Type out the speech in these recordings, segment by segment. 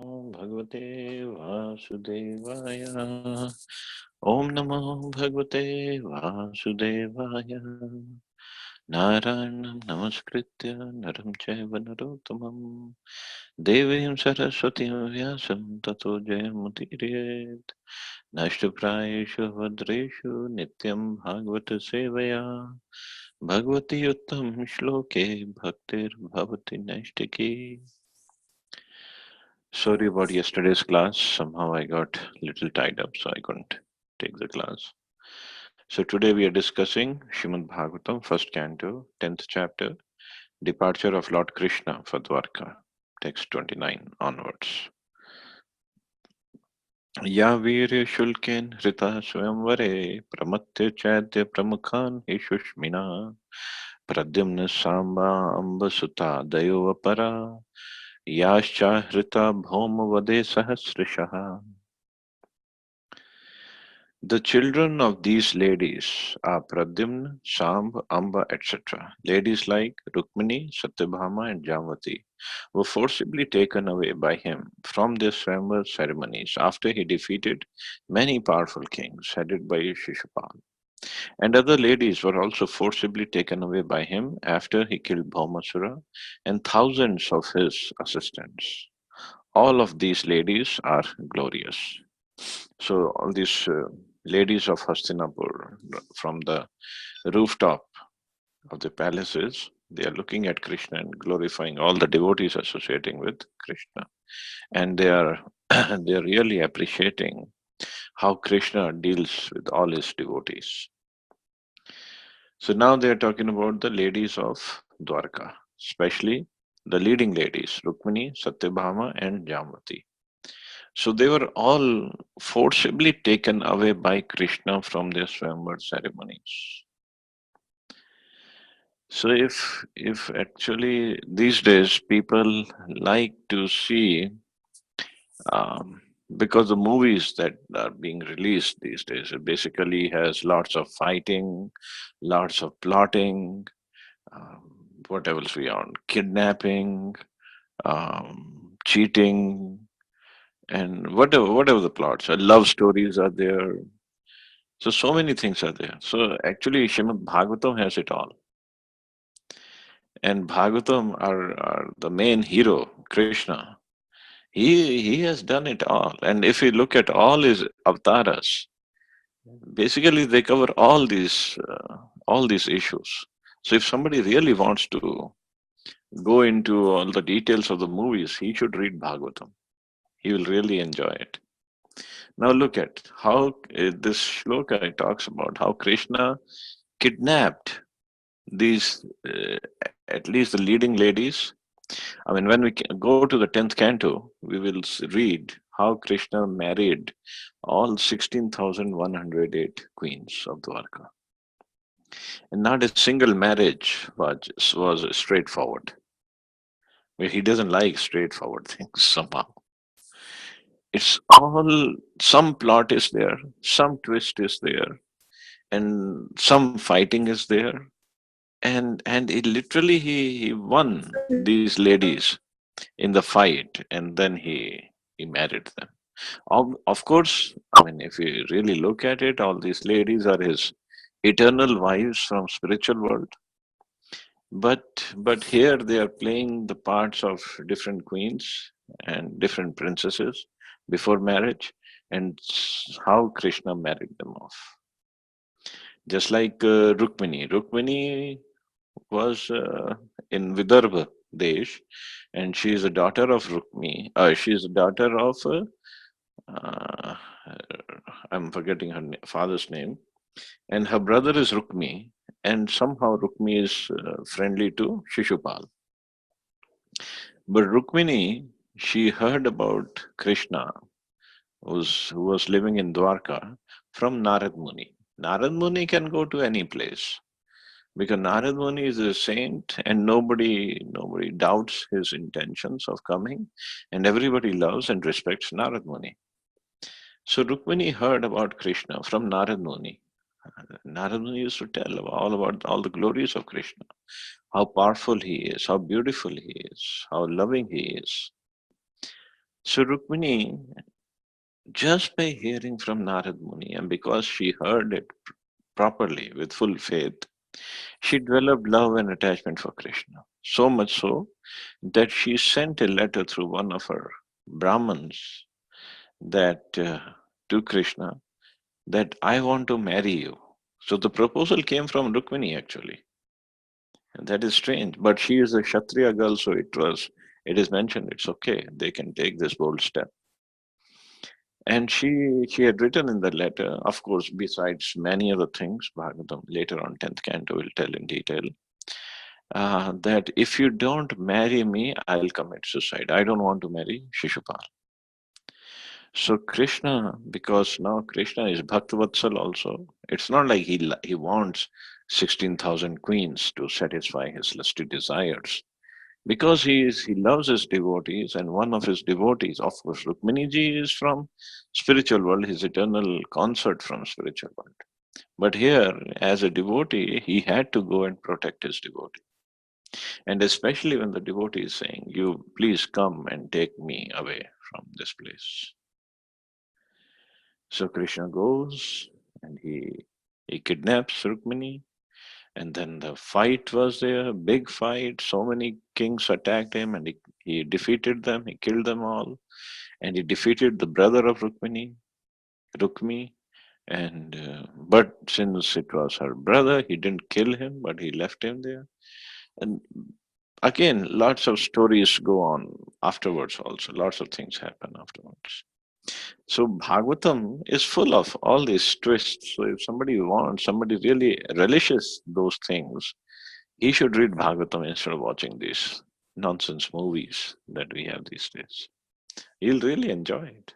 भगवते वासुदेवाय। ओम नमो भगवते वासुदेवाय। नारायणं नमस्कृत्य नरं चैव नरोत्तमं देवीं सरस्वतीं व्यासं ततो जयमुदीरयेत्। नष्टप्रायेषु भद्रेषु नित्यं भागवत सेवया भगवती उत्तम श्लोके भक्तिर्भवति नैष्टिकी। Sorry about yesterday's class. Somehow I got little tied up, so I couldn't take the class. So today we are discussing Shrimad Bhagavatam, first canto, 10th chapter, departure of Lord Krishna for Dwarka, text 29 onwards. या वीर्यशुल्केन हृतः स्वयंवरे प्रमत्य चैद्य प्रमुखान् हि शुष्मिना प्रद्युम्न साम्बा अम्बसुता दयोवपरा याश्चाहृता भौमवदे सहस्रशः. The children of these ladies are Pradyumna, Shambh, Amba, etc. Ladies like Rukmini, Satyabhama, and Jamvati were forcibly taken away by him from their Swayamvar ceremonies after he defeated many powerful kings headed by Shishupal. And other ladies were also forcibly taken away by him after he killed Bhaumasura and thousands of his assistants. All of these ladies are glorious. So all these ladies of Hastinapur from the rooftop of the palaces, they are looking at Krishna and glorifying all the devotees associating with Krishna, and they are they are really appreciating how Krishna deals with all his devotees. So now they are talking about the ladies of Dwarka, especially the leading ladies, Rukmini, Satyabhama, and Jamvati. So they were all forcibly taken away by Krishna from their Swayamvar ceremonies. So if actually these days people like to see, um, because the movies that are being released these days, it basically has lots of fighting, lots of plotting, um, what else we on kidnapping, cheating, and whatever the plots. Love stories are there. So many things are there. So actually, Shrimad Bhagavatam has it all. And Bhagavatam are the main hero, Krishna. He has done it all. And if you look at all his avatars, basically they cover all these issues. So if somebody really wants to go into all the details of the movies, he should read Bhagavatam. He will really enjoy it. Now look at how this shloka talks about how Krishna kidnapped these, at least the leading ladies. I mean, when we go to the 10th canto, we will read how Krishna married all 16,108 queens of Dwarka. And not a single marriage was straightforward. He doesn't like straightforward things somehow. It's all, some plot is there, some twist is there, and some fighting is there. And it literally he won these ladies in the fight, and then he married them. Of course, I mean, if you really look at it, all these ladies are his eternal wives from spiritual world. But here they are playing the parts of different queens and different princesses before marriage, and how Krishna married them off. Just like Rukmini. Rukmini was in Vidarbha Desh, and she is a daughter of Rukmi. She is a daughter of, uh, I'm forgetting her father's name, and her brother is Rukmi, and somehow Rukmi is friendly to Shishupal. But Rukmini, she heard about Krishna, who was living in Dwarka, from Narad Muni. Narad Muni can go to any place because Narad Muni is a saint, and nobody doubts his intentions of coming, and everybody loves and respects Narad Muni. So Rukmini heard about Krishna from Narad Muni. Narad Muni used to tell about all the glories of Krishna, how powerful he is, how beautiful he is, how loving he is. So Rukmini, just by hearing from Narad Muni, and because she heard it properly with full faith, she developed love and attachment for Krishna. So much so that she sent a letter through one of her Brahmins that to Krishna that I want to marry you. So the proposal came from Rukmini actually. And that is strange. But she is a Kshatriya girl, so it is mentioned it's okay. They can take this bold step. And she had written in the letter, of course, besides many other things, Bhagavatam later on 10th canto will tell in detail, that if you don't marry me, I'll commit suicide. I don't want to marry Shishupal. So Krishna, because now Krishna is Bhaktavatsal also, it's not like he wants 16,000 queens to satisfy his lusty desires. Because he loves his devotees, and one of his devotees, of course, Rukmini ji is from spiritual world, his eternal consort from spiritual world. But here, as a devotee, he had to go and protect his devotee. And especially when the devotee is saying, you please come and take me away from this place. So Krishna goes and he kidnaps Rukmini, and then the fight was there, big fight. So many kings attacked him, and he defeated them. He killed them all, and he defeated the brother of Rukmi. And but since it was her brother, he didn't kill him, but he left him there. And again, lots of stories go on afterwards. Also, lots of things happen afterwards. So Bhagavatam is full of all these twists. So if somebody really relishes those things, he should read Bhagavatam instead of watching these nonsense movies that we have these days. He'll really enjoy it.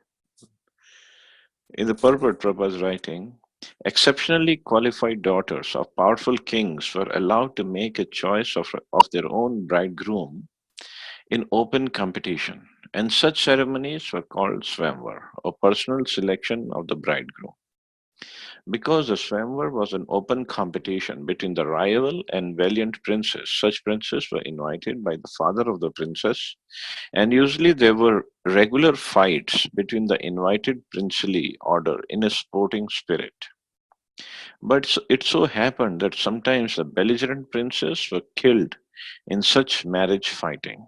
In the purport, Prabhupada's writing, exceptionally qualified daughters of powerful kings were allowed to make a choice of their own bridegroom in open competition, and such ceremonies were called swamvar, or personal selection of the bridegroom. Because the swamvar was an open competition between the rival and valiant princes, such princes were invited by the father of the princess, and usually there were regular fights between the invited princely order in a sporting spirit. But it so happened that sometimes the belligerent princes were killed in such marriage fighting,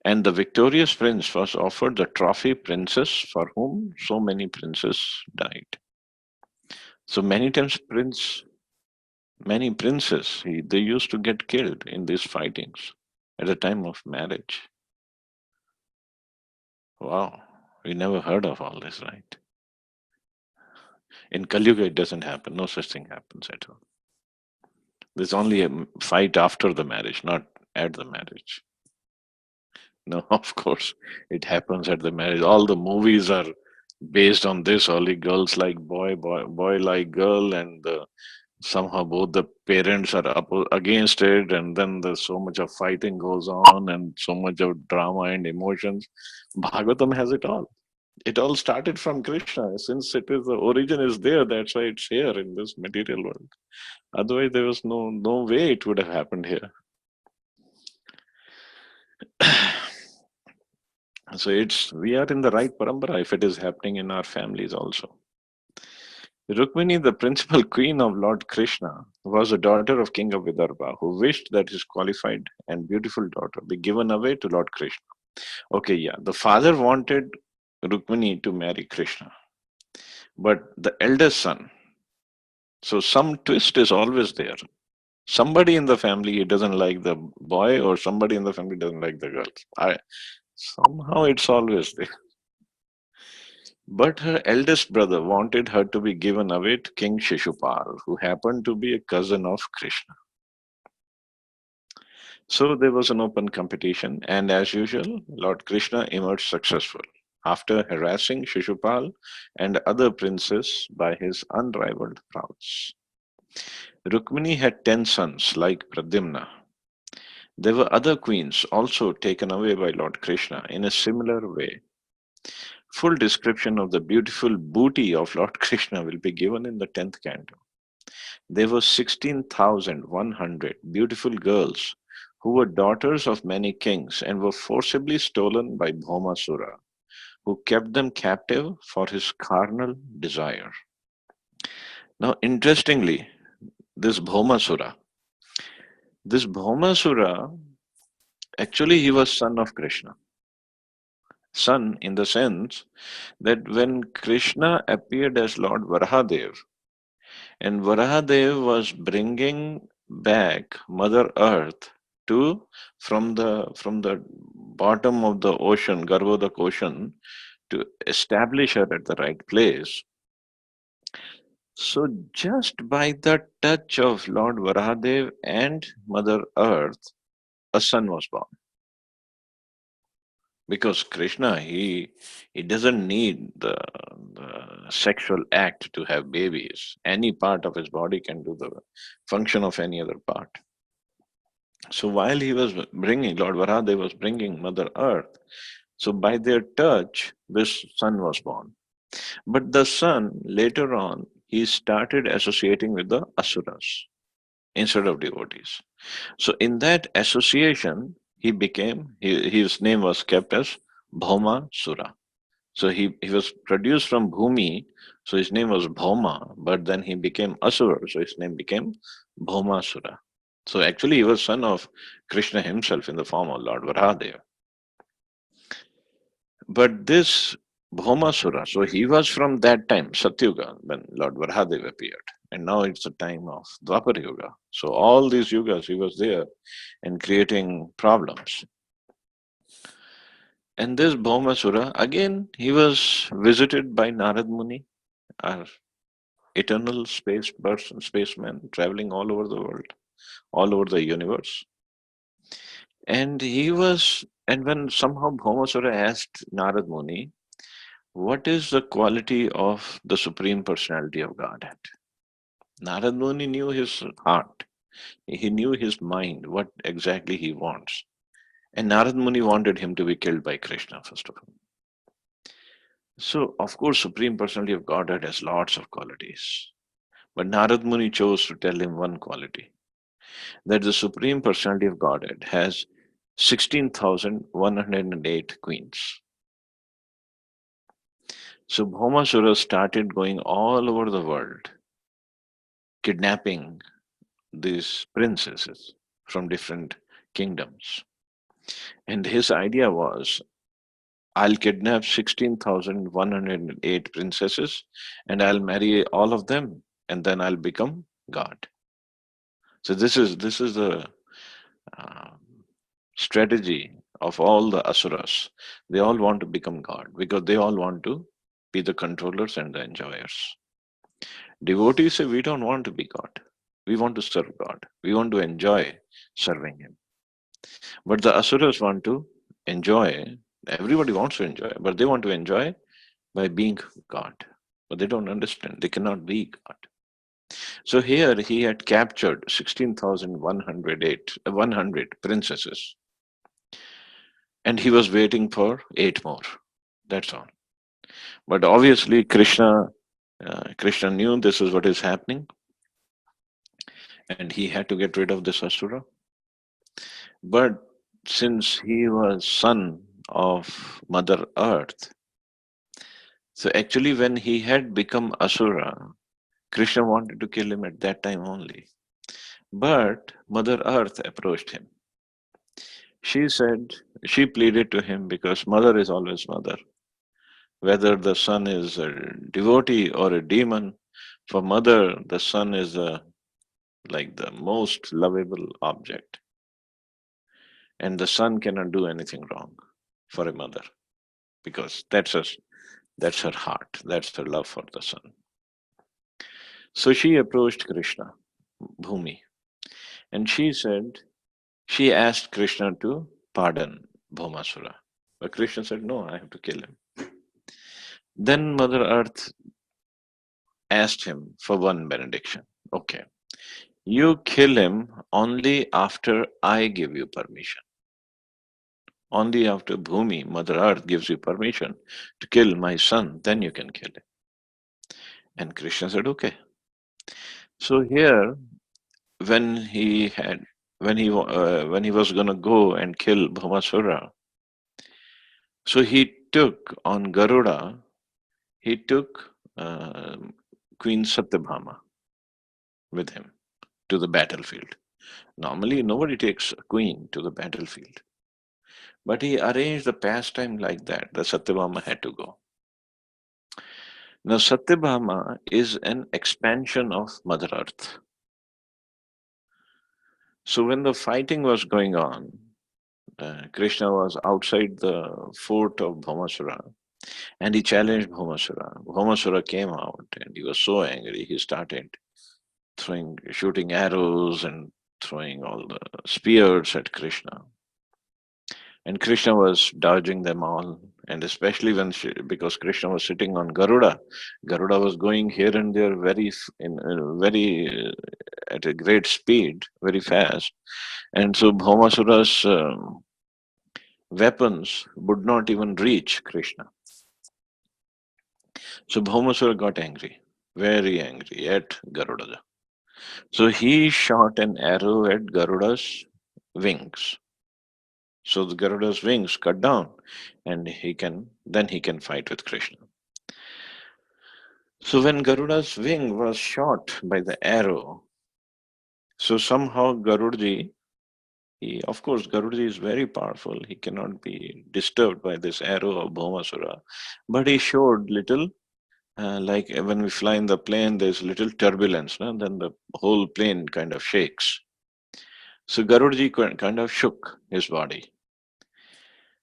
and the victorious prince was offered the trophy princess for whom so many princes died. So many times many princes, they used to get killed in these fightings at the time of marriage. Wow, we never heard of all this, right? In Kali Yuga, it doesn't happen. No such thing happens at all. There's only a fight after the marriage, not at the marriage. No, of course, it happens at the marriage. All the movies are based on this. Only girls like boy like girl, and somehow both the parents are up against it, and then there's so much of fighting goes on, and so much of drama and emotions. Bhagavatam has it all. It all started from Krishna. Since it is the origin is there, that's why it's here in this material world. Otherwise, there was no way it would have happened here. So we are in the right parampara if it is happening in our families also. Rukmini, the principal queen of Lord Krishna, was a daughter of King of Vidarbha who wished that his qualified and beautiful daughter be given away to Lord Krishna. Okay, yeah, the father wanted Rukmini to marry Krishna, but the eldest son, so some twist is always there. Somebody in the family doesn't like the boy, or somebody in the family doesn't like the girl. Somehow it's always there. But her eldest brother wanted her to be given away to King Shishupal, who happened to be a cousin of Krishna. So there was an open competition, and as usual, Lord Krishna emerged successful after harassing Shishupal and other princes by his unrivaled prowess. Rukmini had 10 sons like Pradyumna. There were other queens also taken away by Lord Krishna in a similar way. Full description of the beautiful booty of Lord Krishna will be given in the 10th canto. There were 16,100 beautiful girls who were daughters of many kings and were forcibly stolen by Bhaumasura, who kept them captive for his carnal desire. Now, interestingly, this Bhaumasura, this Bhaumasura, actually, he was son of Krishna. Son in the sense that when Krishna appeared as Lord Varahadev, and Varahadev was bringing back Mother Earth to from the bottom of the ocean, Garbhodak ocean, to establish her at the right place. So just by the touch of Lord Varahadev and Mother Earth, a son was born. Because Krishna, he doesn't need the sexual act to have babies. Any part of his body can do the function of any other part. So while he was bringing, Lord Varahadev was bringing Mother Earth, so by their touch, this son was born. But the son, later on, he started associating with the asuras instead of devotees. So in that association, his name was kept as Bhauma Sura. So he was produced from Bhumi, so his name was Bhauma, but then he became Asura, so his name became Bhauma Sura. So actually he was son of Krishna himself in the form of Lord Varahadev. But this Bhaumasura, so he was from that time, Satyuga, when Lord Varahadev appeared. And now it's the time of Dwapar Yuga. So all these yugas he was there and creating problems. And this Bhaumasura, again, he was visited by Narad Muni, our eternal space person, spaceman, traveling all over the world, all over the universe. And when somehow Bhaumasura asked Narad Muni, what is the quality of the Supreme Personality of Godhead? Narad Muni knew his heart. He knew his mind, what exactly he wants. And Narad Muni wanted him to be killed by Krishna, first of all. So, of course, Supreme Personality of Godhead has lots of qualities. But Narad Muni chose to tell him one quality, that the Supreme Personality of Godhead has 16,108 queens. So Bhaumasura started going all over the world, kidnapping these princesses from different kingdoms. And his idea was, I'll kidnap 16,108 princesses and I'll marry all of them and then I'll become God. So this is the uh, strategy of all the asuras. They all want to become God because they all want to be the controllers and the enjoyers. Devotees say, we don't want to be God. We want to serve God. We want to enjoy serving Him. But the asuras want to enjoy, everybody wants to enjoy, but they want to enjoy by being God. But they don't understand, they cannot be God. So here he had captured 100 princesses, and he was waiting for 8 more. That's all. But obviously, Krishna knew this is what is happening, and he had to get rid of this asura. But since he was son of Mother Earth, so actually when he had become Asura, Krishna wanted to kill him at that time only. But Mother Earth approached him. She said, she pleaded to him because mother is always mother. Whether the son is a devotee or a demon, for mother, the son is like the most lovable object. And the son cannot do anything wrong for a mother because that's her heart, that's her love for the son. So she approached Krishna, Bhumi, and she asked Krishna to pardon Bhaumasura. But Krishna said, no, I have to kill him. Then Mother Earth asked him for one benediction. Okay, you kill him only after I give you permission. Only after Bhumi, Mother Earth, gives you permission to kill my son, then you can kill him. And Krishna said, okay. So here, when he had when he was going to go and kill Bhamasura. So he took on Garuda, he took Queen Satyabhama with him to the battlefield. Normally, nobody takes a queen to the battlefield, but he arranged the pastime like that. The Satyabhama had to go. Now, Satyabhama is an expansion of Mother Earth. So, when the fighting was going on, Krishna was outside the fort of Bhaumasura and he challenged Bhaumasura. Bhaumasura came out and he was so angry. He started shooting arrows and throwing all the spears at Krishna. And Krishna was dodging them all. And especially because Krishna was sitting on Garuda, Garuda was going here and there very at a great speed, very fast. And so Bhaumasura's weapons would not even reach Krishna. So Bhaumasura got angry, very angry at Garuda. So he shot an arrow at Garuda's wings. So the Garuda's wings cut down, and he can fight with Krishna. So when Garuda's wing was shot by the arrow, so somehow Garudaji, of course, Garudaji is very powerful. He cannot be disturbed by this arrow of Bhaumasura, but he showed little. Like when we fly in the plane, there's little turbulence, no? Then the whole plane kind of shakes. So Garudaji kind of shook his body.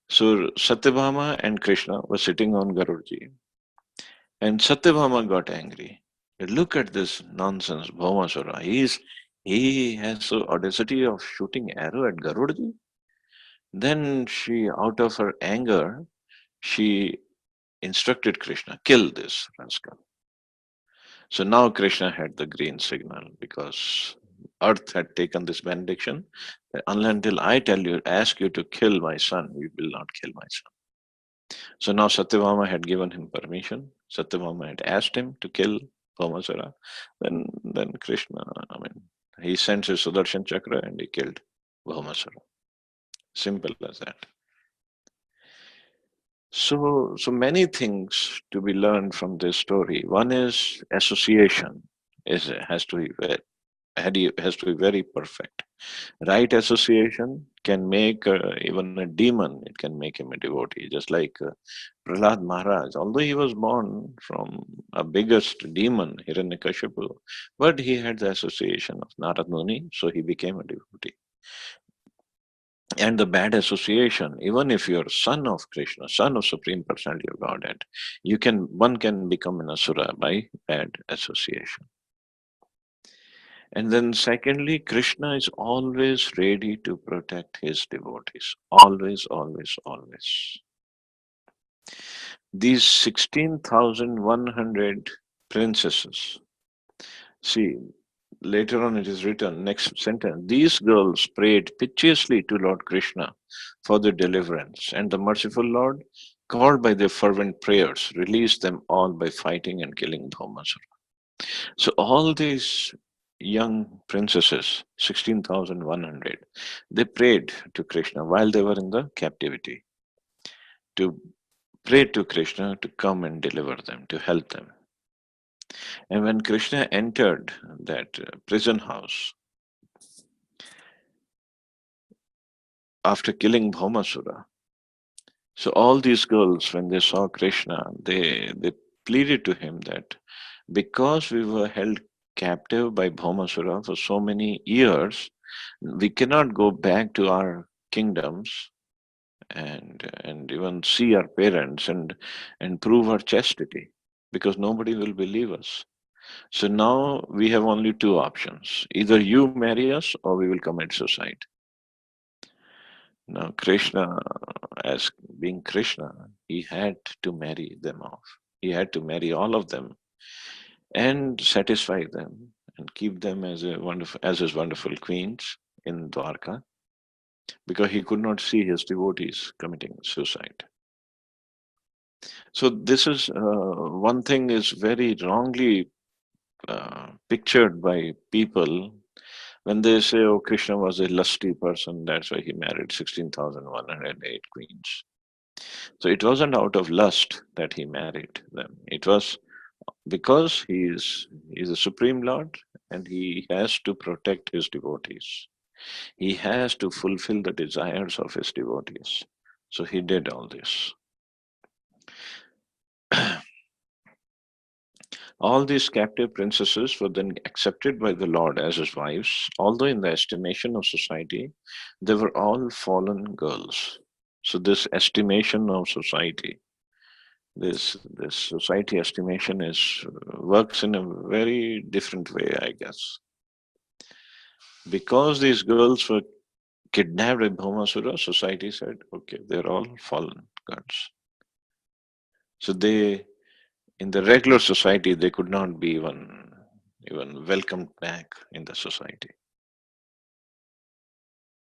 So Satyabhama and Krishna were sitting on Garudaji. And Satyabhama got angry. Look at this nonsense, Bhaumasura. He has the audacity of shooting arrow at Garudaji. Then she, out of her anger, she instructed Krishna, kill this rascal. So now Krishna had the green signal because Earth had taken this benediction that until I ask you to kill my son, you will not kill my son. So now Satyabhama had given him permission. Satyabhama had asked him to kill Bhaumasura. Then Krishna, he sent his Sudarshan Chakra and he killed Bhaumasura. Simple as that. So many things to be learned from this story. One is association has to be very perfect. Right association can make even a demon, it can make him a devotee. Just like Prahlad Maharaj, although he was born from a biggest demon, Hiranyakashipu, but he had the association of Narad Muni, so he became a devotee. And the bad association, even if you're son of Krishna, son of Supreme Personality of Godhead, one can become an asura by bad association. And then secondly, Krishna is always ready to protect his devotees. Always, always, always. These 16,100 princesses, see, later on it is written, next sentence, these girls prayed piteously to Lord Krishna for their deliverance, and the merciful Lord, called by their fervent prayers, released them all by fighting and killing Bhaumasura. So all these young princesses, 16,100, they prayed to Krishna while they were in the captivity, to pray to Krishna to come and deliver them, to help them. And when Krishna entered that prison house, after killing Bhaumasura, so all these girls, when they saw Krishna, they pleaded to him that because we were held captive by Bhaumasura for so many years, we cannot go back to our kingdoms and even see our parents and prove our chastity because nobody will believe us. So now we have only two options. Either you marry us or we will commit suicide. Now Krishna, as being Krishna, he had to marry them off. He had to marry all of them and satisfy them and keep them as his wonderful queens in Dwarka because he could not see his devotees committing suicide. So this is one thing is very wrongly pictured by people When they say, oh, Krishna was a lusty person, that's why he married 16,108 queens. So it wasn't out of lust that he married them. It was because he is a supreme lord and he has to protect his devotees. He has to fulfill the desires of his devotees. So he did all this. All these captive princesses were then accepted by the Lord as his wives, although in the estimation of society, they were all fallen girls. So this estimation of society, this society estimation is works in a very different way, I guess. Because these girls were kidnapped by Bhaumasura, society said, okay, they're all fallen gods. So they, in the regular society, they could not be even welcomed back in the society.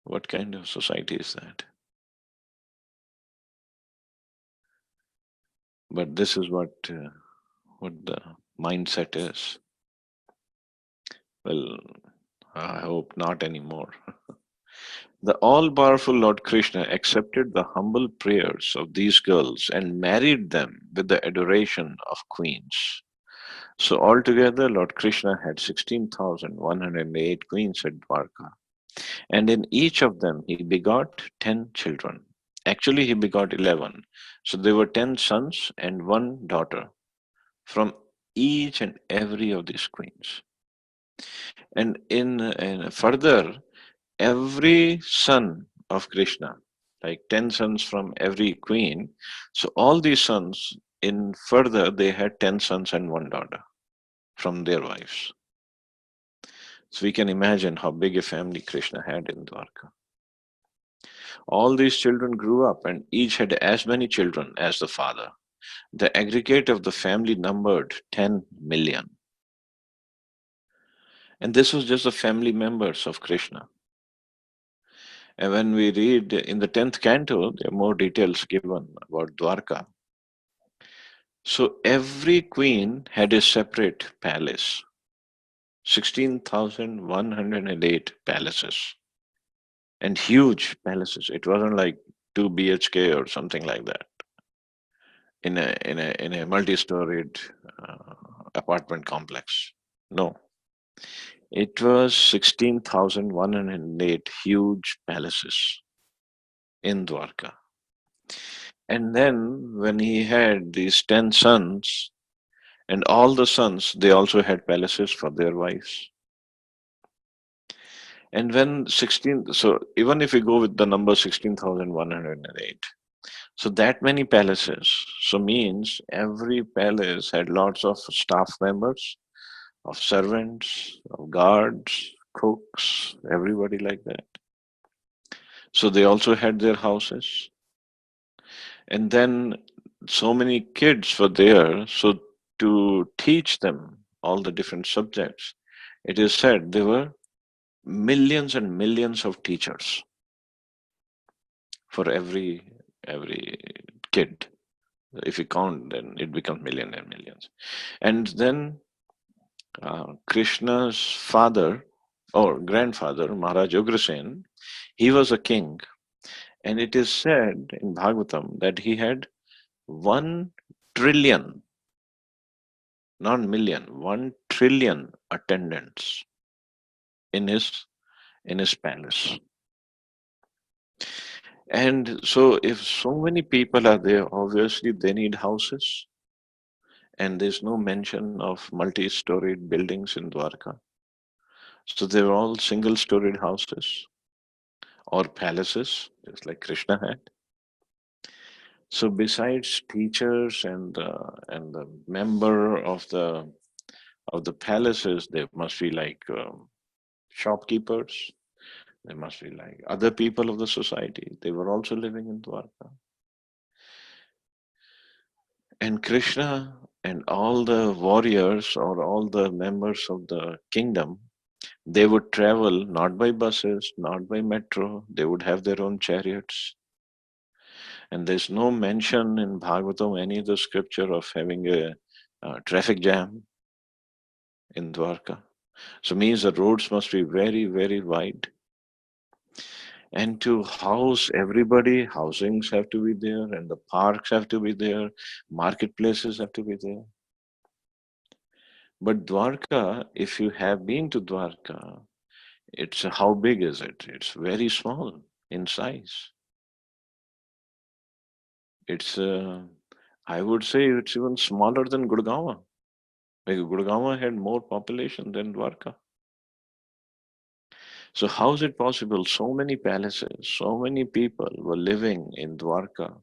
What kind of society is that? But this is what the mindset is. Well, I hope not anymore. The all powerful Lord Krishna accepted the humble prayers of these girls and married them with the adoration of queens. So, altogether, Lord Krishna had 16,108 queens at Dwarka, and in each of them he begot 10 children. Actually, he begot 11. So, there were 10 sons and one daughter from each and every of these queens. And in further, every son of Krishna, like 10 sons from every queen. So all these sons, in further, they had 10 sons and one daughter from their wives. So we can imagine how big a family Krishna had in Dwarka. All these children grew up and each had as many children as the father. The aggregate of the family numbered 10 million. And this was just the family members of Krishna. And when we read in the 10th canto, there are more details given about Dwarka. So every queen had a separate palace, 16,108 palaces, and huge palaces. It wasn't like 2 BHK or something like that in a multi-storied apartment complex. No, it was 16,108 huge palaces in Dwarka. And then when he had these 10 sons, and all the sons, they also had palaces for their wives. And when 16, so even if we go with the number 16,108, so that many palaces, so means every palace had lots of staff members, of servants, of guards, cooks, everybody like that. So they also had their houses. And then so many kids were there. So to teach them all the different subjects, it is said there were millions and millions of teachers for every kid. If you count, then it becomes million and millions. And then Krishna's father or grandfather, Maharaj Ugrasen, he was a king. And it is said in Bhagavatam that he had 1 trillion, not million, 1 trillion attendants in his palace. And so if so many people are there, obviously they need houses. And there's no mention of multi-storied buildings in Dwarka. So they were all single-storied houses or palaces, just like Krishna had. So besides teachers and the member of the palaces, there must be like shopkeepers. There must be like other people of the society. They were also living in Dwarka. And Krishna and all the warriors or all the members of the kingdom, they would travel not by buses, not by metro. They would have their own chariots. And there's no mention in Bhagavatam, any of the scripture of having a traffic jam in Dwarka. So means the roads must be very, very wide. And to house everybody, housings have to be there, and the parks have to be there, marketplaces have to be there. But Dwarka, if you have been to Dwarka, it's how big is it? It's very small in size. It's, I would say, it's even smaller than Gurgaon. Like Gurgaon had more population than Dwarka. So how is it possible? So many palaces, so many people were living in Dwarka,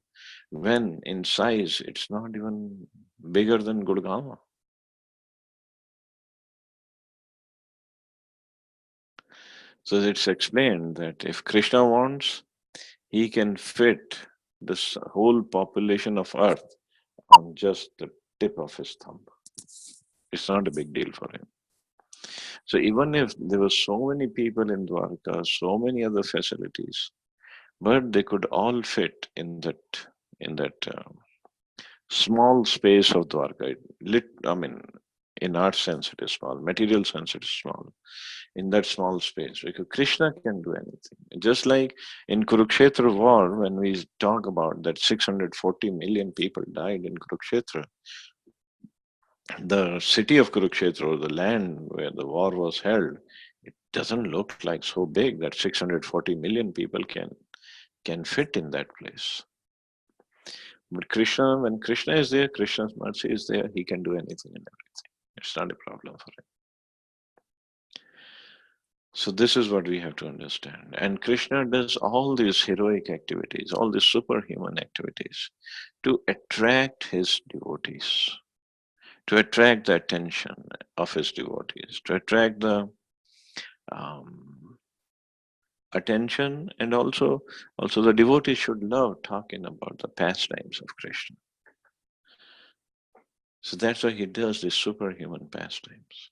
when in size it's not even bigger than Gurgaon. So it's explained that if Krishna wants, he can fit this whole population of earth on just the tip of his thumb. It's not a big deal for him. So even if there were so many people in Dwarka, so many other facilities, but they could all fit in that small space of Dwarka. I mean, in art sense it is small, material sense it is small. In that small space, because Krishna can do anything. Just like in Kurukshetra war, when we talk about that 640 million people died in Kurukshetra, the city of Kurukshetra, or the land where the war was held, it doesn't look like so big that 640 million people can fit in that place. But Krishna, when Krishna is there, Krishna's mercy is there, he can do anything and everything. It's not a problem for him. So this is what we have to understand. And Krishna does all these heroic activities, all these superhuman activities to attract his devotees, to attract the attention of his devotees, to attract the um, attention, and also the devotees should love talking about the pastimes of Krishna. So that's why he does these superhuman pastimes.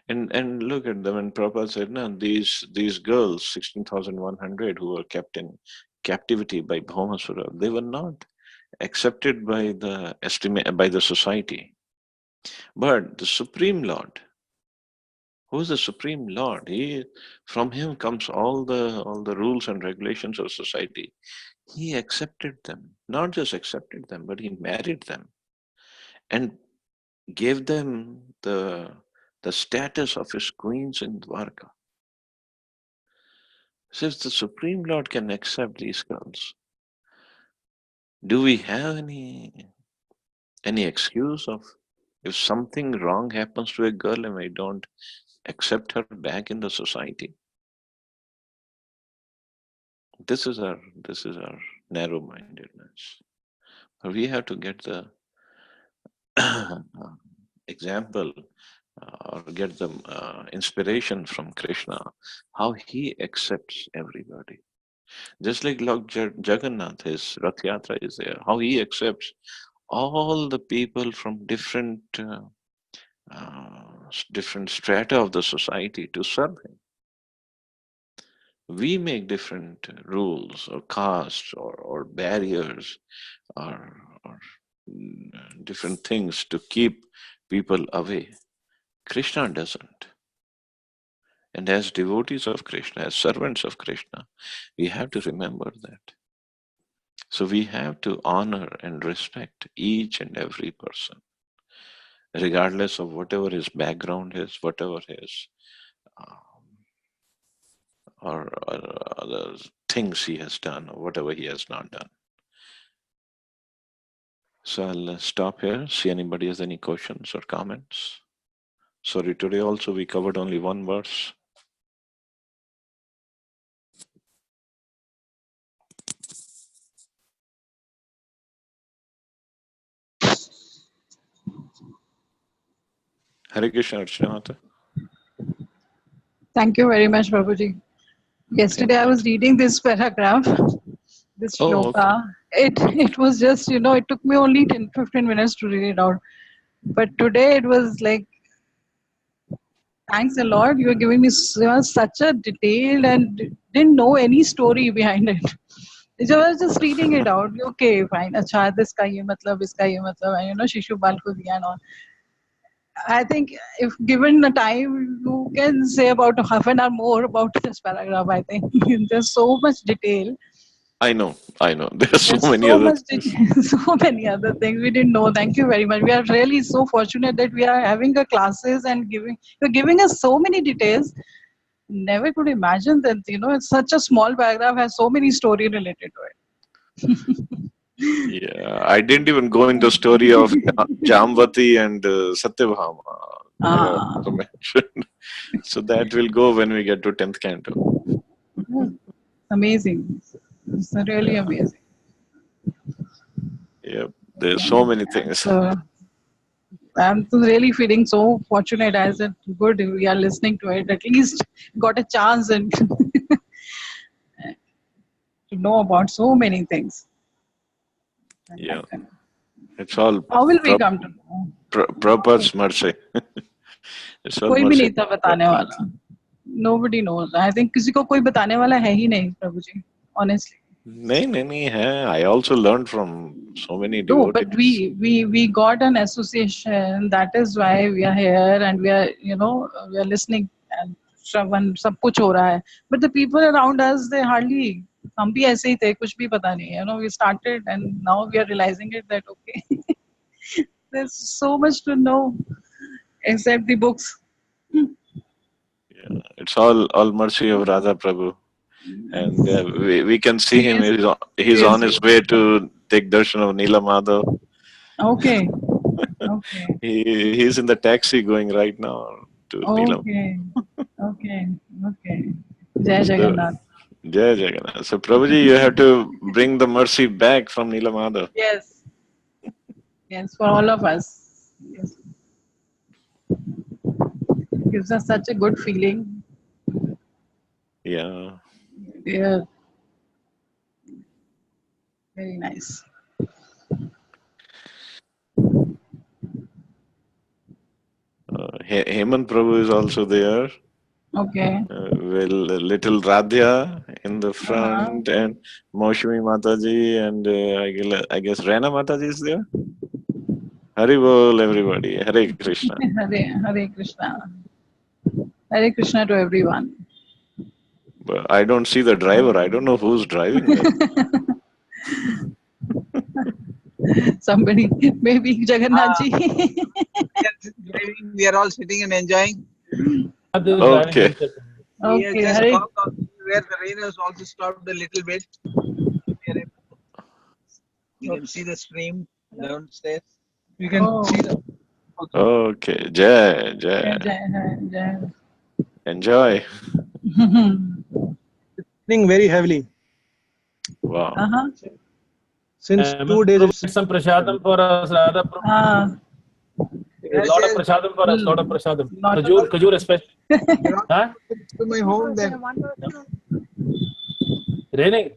And look at them. And Prabhupada said, no, these girls, 16,100 who were kept in captivity by Bhaumasura, they were not accepted by the society. But the Supreme Lord, who is the Supreme Lord? From him comes all the rules and regulations of society. He accepted them, not just accepted them, but he married them and gave them the status of his queens in Dwarka. So if the Supreme Lord can accept these girls, do we have any excuse of if something wrong happens to a girl and we don't accept her back in the society? This is our narrow-mindedness. We have to get the example or get the inspiration from Krishna, how he accepts everybody. Just like Lord Jagannath, his Rath Yatra is there, how he accepts all the people from different strata of the society to serve him. We make different rules or castes or barriers or different things to keep people away. Krishna doesn't. And as devotees of Krishna, as servants of Krishna, we have to remember that. So we have to honor and respect each and every person, regardless of whatever his background is, whatever his um, or other things he has done, or whatever he has not done. So I'll stop here, see anybody has any questions or comments. Sorry, today also we covered only one verse. Hare Krishna, Archana Mata. Thank you very much, Prabhuji. Yesterday I was reading this paragraph, this shloka. It was just, it took me only 10-15 minutes to read it out. But today it was like, thanks a lot. You were giving me such a detailed and didn't know any story behind it. So I was just reading it out. Okay, fine. Acha, this ka ye matlab, iska ye matlab, and Shishupal ko diya and all. I think if given the time, you can say about half an hour more about this paragraph. I think there's so much detail. I know. There are so There's many so other much things. detail, so many other things we didn't know. Thank you very much. We are really so fortunate that we are having a classes and you're giving us so many details. Never could imagine that, it's such a small paragraph has so many story related to it. Yeah, I didn't even go into story of Jamvati and Satyabhama. I Ah, also mentioned. So that will go when we get to 10th canto. amazing. It's really Yeah, amazing. yeah. There's so many things. So I'm really feeling so fortunate as it good we are listening to it. At least got a chance and to know about so many things. Yeah, it's all How will we come to know? Prabhupada's mercy. It's all कोई भी mercy. नहीं था बताने वाला. Nobody knows. I think किसी को कोई बताने वाला है ही नहीं प्रभु जी. Honestly. नहीं है. I also learned from so many No, but devotees. we got an association. That is why we are here and we are we are listening and श्रवण सब कुछ हो रहा है. But the people around us they hardly हम भी ऐसे ही थे कुछ भी पता नहीं. We started and now we are realizing it that okay there's so much to know except the books. Yeah, it's all mercy of Radha Prabhu. And we can see him. Yes, He's on yes. his way to take darshan of Neela Madhav. Okay. Okay. He's in the taxi going right now to Neelam. Okay. Okay. Okay. Jai So, Jagannath. Jai Jagannath. So Prabhuji, you have to bring the mercy back from Neela Madhav. Yes. Yes, for all of us. Yes. Gives us such a good feeling. Yeah. Yeah. Very nice. Hemant Prabhu is also there. Okay. Little Radhya in the front, and Maushami Mataji, and I guess Rena Mataji is there. Hari Bol, everybody. Hare Krishna. Hare Krishna. Hare Krishna to everyone. But I don't see the driver. I don't know who's driving there. Somebody, maybe Jagannath ji. We are all sitting and enjoying. Okay. We have Okay. just Hare. come out where the rain has also stopped a little bit. You can see the stream downstairs. You can see the. Okay. Jai, Jai. Jai. Enjoy. Raining very heavily. Wow. Since 2 days. It's Some prasadam for us, Radha Prabhu. Yes, Lot of yes. prasadam for us, lot of prasadam. Kajur especially. Huh? To my home then. Raining.